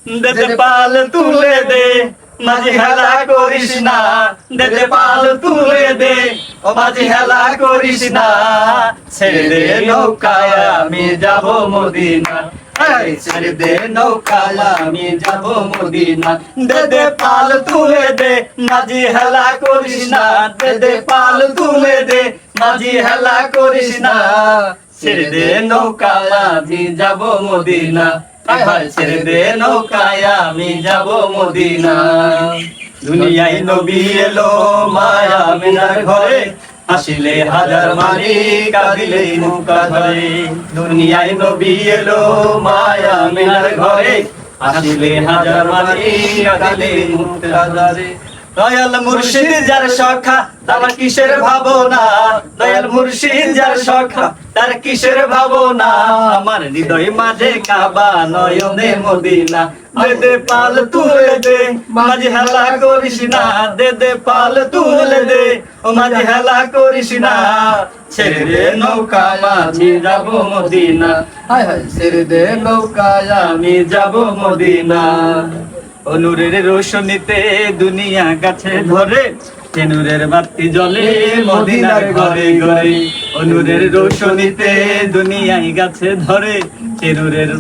দেদে পাল তুলে দে, মাঝি হেলা করিস না। দেদে পাল তুলে দে, ও মাঝি হেলা করিস না। ছেড়ে দে নৌকায় আমি যাব মদিনা, ছেড়ে দে নৌকায় আমি যাব মদিনা। দেদে পাল তুলে দে, মাঝি হেলা করিস না। দেদে পাল তুলে দে, মাঝি হেলা করিস না। ছেড়ে দে নৌকায় আমি যাব মদিনা, ছেড়ে দে নৌকায় আমি যাব মদিনা। দুনিয়ায় নবী এলো মায়া মিনার ঘরে, হাসিলে হাজার মানি কাঁদিলে নৌকা ধরে। দুনিয়ায় নবী এলো মায়া মিনার ঘরে, হাসিলে হাজার মানি কাঁদিলে নৌকা ধরে। দয়াল মুর্শিদ যার সখা তার কিসের ভাবনা, দয়াল মুর্শিদ যার সখা তার কিসের ভাবনা। আমার হৃদয় মাঝে কাবা নয়নে মদিনা। দেদে পাল তুলে দে, মাঝি হেলা করিস না। দেদে পাল তুলে দে, ও মাঝি হেলা করিস না। ছেড়ে দে নৌকা মাঝি যাব মদিনা, হায় হায় ছেড়ে দে নৌকায় আমি যাব মদিনা। নূরের রোশনীতে দুনিয়া গাছে ধরে, নূরের বাতি জ্বলে মদিনার ঘরে ঘরে। নূরের রোশনীতে দুনিয়ায় গাছে ধরে, নূরের